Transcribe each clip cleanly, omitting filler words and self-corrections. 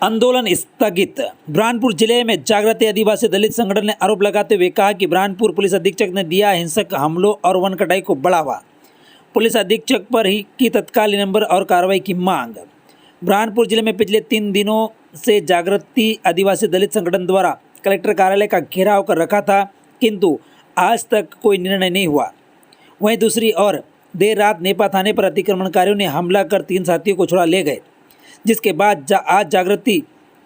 आंदोलन स्थगित। बुरहानपुर जिले में जागृति आदिवासी दलित संगठन ने आरोप लगाते हुए कहा कि बुरहानपुर पुलिस अधीक्षक ने दिया हिंसक हमलों और वन कटाई को बढ़ावा। पुलिस अधीक्षक पर ही की तत्काल निलंबन और कार्रवाई की मांग। बुरहानपुर जिले में पिछले 3 दिनों से जागृति आदिवासी दलित संगठन द्वारा कलेक्टर कार्यालय का घेराव कर रखा था, किंतु आज तक कोई निर्णय नहीं हुआ। वहीं दूसरी ओर देर रात नेपा थाने पर अतिक्रमणकारियों ने हमला कर 3 साथियों को छुड़ा ले गए, जिसके बाद आज जागृति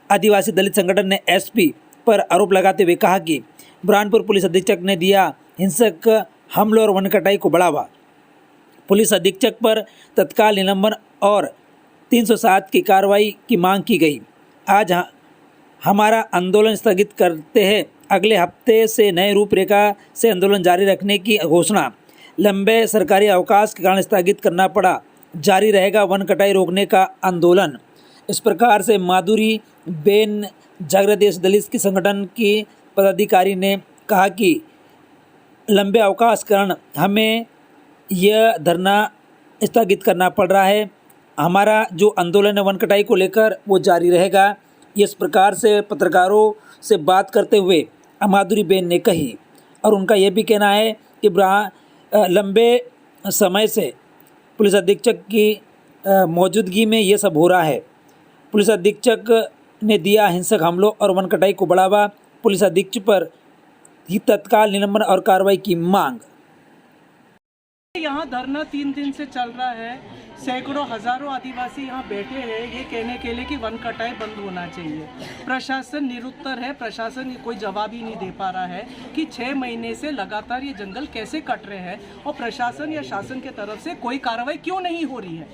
आदिवासी दलित संगठन ने एसपी पर आरोप लगाते हुए कहा कि बुरहानपुर पुलिस अधीक्षक ने दिया हिंसक हमलों और वन कटाई को बढ़ावा। पुलिस अधीक्षक पर तत्काल निलंबन और 307 की कार्रवाई की मांग की गई। आज हमारा आंदोलन स्थगित करते हैं। अगले हफ्ते से नए रूपरेखा से आंदोलन जारी रखने की घोषणा। लंबे सरकारी अवकाश के कारण स्थगित करना पड़ा। जारी रहेगा वन कटाई रोकने का आंदोलन। इस प्रकार से माधुरी बेन जागृति दलित की संगठन की पदाधिकारी ने कहा कि लंबे अवकाश के कारण हमें यह धरना स्थगित करना पड़ रहा है। हमारा जो आंदोलन है वन कटाई को लेकर वो जारी रहेगा। इस प्रकार से पत्रकारों से बात करते हुए माधुरी बेन ने कही और उनका यह भी कहना है कि लंबे समय से पुलिस अधीक्षक की मौजूदगी में ये सब हो रहा है। पुलिस अधीक्षक ने दिया हिंसक हमलों और वन कटाई को बढ़ावा। पुलिस अधीक्षक पर ही तत्काल निलंबन और कार्रवाई की मांग। यहाँ धरना 3 दिन से चल रहा है। सैकड़ों हजारों आदिवासी यहाँ बैठे हैं ये कहने के लिए कि वन कटाई बंद होना चाहिए। प्रशासन निरुत्तर है। प्रशासन कोई जवाब ही नहीं दे पा रहा है कि 6 महीने से लगातार ये जंगल कैसे कट रहे हैं और प्रशासन या शासन के तरफ से कोई कार्रवाई क्यों नहीं हो रही है।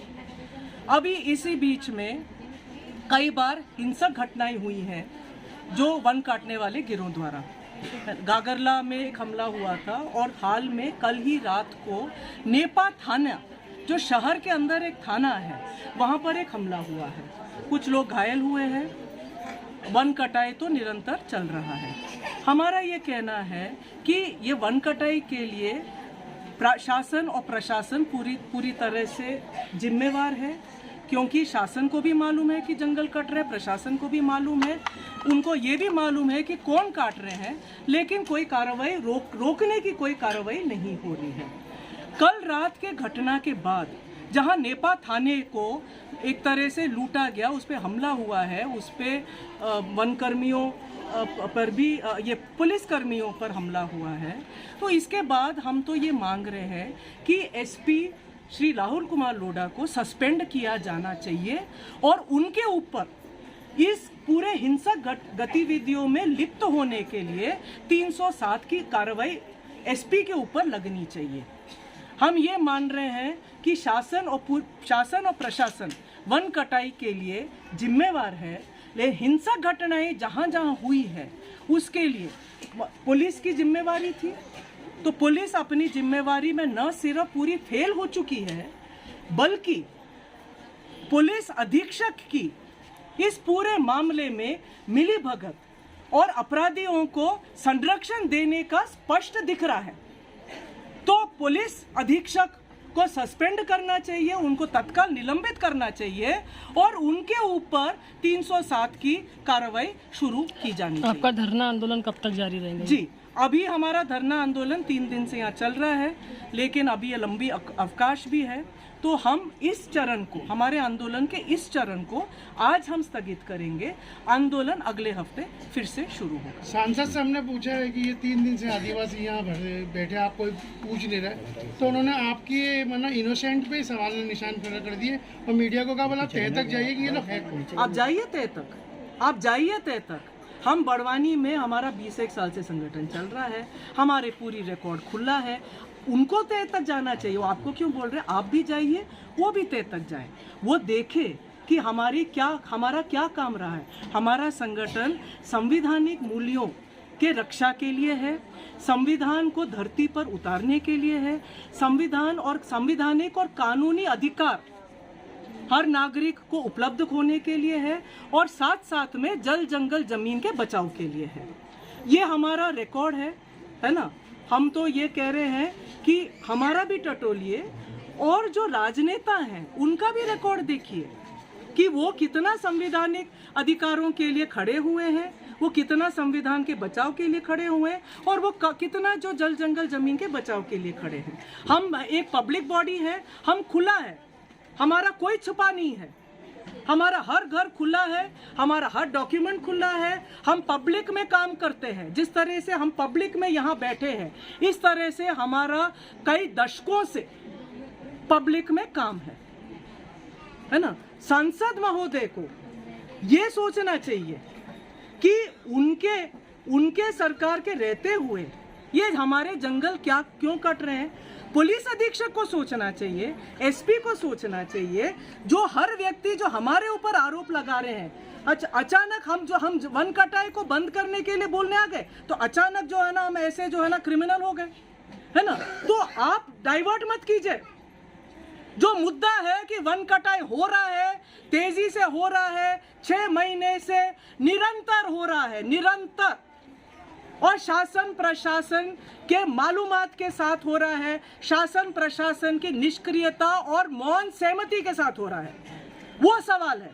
अभी इसी बीच में कई बार हिंसक घटनाएं हुई हैं जो वन काटने वाले गिरोह द्वारा। गागरला में एक हमला हुआ था और हाल में कल ही रात को नेपा थाना, जो शहर के अंदर एक थाना है, वहाँ पर एक हमला हुआ है। कुछ लोग घायल हुए हैं। वन कटाई तो निरंतर चल रहा है। हमारा ये कहना है कि ये वन कटाई के लिए शासन और प्रशासन पूरी तरह से जिम्मेवार है, क्योंकि शासन को भी मालूम है कि जंगल कट रहे, प्रशासन को भी मालूम है, उनको ये भी मालूम है कि कौन काट रहे हैं, लेकिन कोई कार्रवाई रोकने की कोई कार्रवाई नहीं हो रही है। कल रात के घटना के बाद जहां नेपा थाने को एक तरह से लूटा गया, उस पर हमला हुआ है, उस पर वनकर्मियों पर भी ये पुलिसकर्मियों पर हमला हुआ है, तो इसके बाद हम तो ये मांग रहे हैं कि एसपी श्री राहुल कुमार लोढ़ा को सस्पेंड किया जाना चाहिए और उनके ऊपर इस पूरे हिंसक गतिविधियों में लिप्त होने के लिए 307 की कार्रवाई एसपी के ऊपर लगनी चाहिए। हम ये मान रहे हैं कि शासन और प्रशासन वन कटाई के लिए जिम्मेवार है, लेकिन हिंसक घटनाएं जहां जहां हुई है उसके लिए पुलिस की जिम्मेवारी थी। तो पुलिस अपनी जिम्मेवारी में न सिर्फ पूरी फेल हो चुकी है, बल्कि पुलिस अधीक्षक की इस पूरे मामले में मिलीभगत और अपराधियों को संरक्षण देने का स्पष्ट दिख रहा है। तो पुलिस अधीक्षक को सस्पेंड करना चाहिए, उनको तत्काल निलंबित करना चाहिए और उनके ऊपर 307 की कार्रवाई शुरू की जानी चाहिए। आपका धरना आंदोलन कब तक जारी रहेगा? जी, अभी हमारा धरना आंदोलन 3 दिन से यहाँ चल रहा है, लेकिन अभी ये लंबी अवकाश भी है, तो हम इस चरण को, हमारे आंदोलन के इस चरण को आज हम स्थगित करेंगे। आंदोलन अगले हफ्ते फिर से शुरू होगा। सांसद से हमने पूछा है कि ये 3 दिन से आदिवासी यहाँ बैठे, आप कोई पूछ नहीं रहे, तो उन्होंने आपकी मतलब इनोसेंट पे सवाल निशान खड़ा कर दिए और मीडिया को कहा बोला तह तक जाइए कि ये लोग है। आप जाइए तह तक, आप जाइए तह तक। हम बड़वानी में हमारा 21 साल से संगठन चल रहा है, हमारे पूरी रिकॉर्ड खुला है। उनको तय तक जाना चाहिए। वो आपको क्यों बोल रहे हैं? आप भी जाइए, वो भी तय तक जाए, वो देखे कि हमारा क्या काम रहा है। हमारा संगठन संवैधानिक मूल्यों के रक्षा के लिए है, संविधान को धरती पर उतारने के लिए है, संविधान और संवैधानिक और कानूनी अधिकार हर नागरिक को उपलब्ध होने के लिए है और साथ साथ में जल जंगल जमीन के बचाव के लिए है। ये हमारा रिकॉर्ड है ना। हम तो ये कह रहे हैं कि हमारा भी टटोलिए और जो राजनेता हैं उनका भी रिकॉर्ड देखिए। कि वो कितना संवैधानिक अधिकारों के लिए खड़े हुए हैं, वो कितना संविधान के बचाव के लिए खड़े हुए हैं, और वो कितना जो जल जंगल जमीन के बचाव के लिए खड़े हैं। हम एक पब्लिक बॉडी है, हम खुला है, हमारा कोई छुपा नहीं है, हमारा हर घर खुला है, हमारा हर डॉक्यूमेंट खुला है, हम पब्लिक में काम करते हैं। जिस तरह से हम पब्लिक में यहाँ बैठे हैं, इस तरह से हमारा कई दशकों से पब्लिक में काम है ना। सांसद महोदय को ये सोचना चाहिए कि उनके सरकार के रहते हुए ये हमारे जंगल क्यों कट रहे हैं। पुलिस अधीक्षक को सोचना चाहिए, एसपी को सोचना चाहिए, जो हर व्यक्ति जो हमारे ऊपर आरोप लगा रहे हैं। अचानक हम वन कटाई को बंद करने के लिए बोलने आ गए, तो अचानक जो है ना हम ऐसे जो है ना क्रिमिनल हो गए, है ना। तो आप डाइवर्ट मत कीजिए। जो मुद्दा है कि वन कटाई हो रहा है, तेजी से हो रहा है, 6 महीने से निरंतर हो रहा है, निरंतर, और शासन प्रशासन के मालूमात के साथ हो रहा है, शासन प्रशासन की निष्क्रियता और मौन सहमति के साथ हो रहा है। वो सवाल है,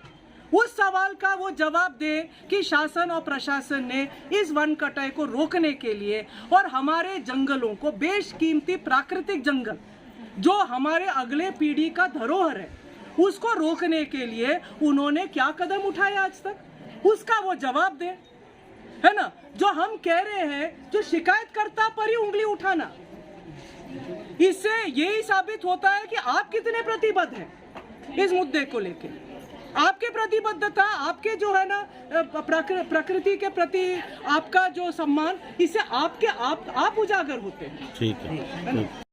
उस सवाल का वो जवाब दे कि शासन और प्रशासन ने इस वन कटाई को रोकने के लिए और हमारे जंगलों को, बेशकीमती प्राकृतिक जंगल जो हमारे अगले पीढ़ी का धरोहर है, उसको रोकने के लिए उन्होंने क्या कदम उठाए आज तक, उसका वो जवाब दे, है ना। जो हम कह रहे हैं, जो शिकायतकर्ता पर ही उंगली उठाना, इससे यही साबित होता है कि आप कितने प्रतिबद्ध हैं इस मुद्दे को लेकर। आपके प्रतिबद्धता, आपके जो है ना प्रकृति के प्रति आपका जो सम्मान, इससे आप उजागर होते हैं। ठीक है।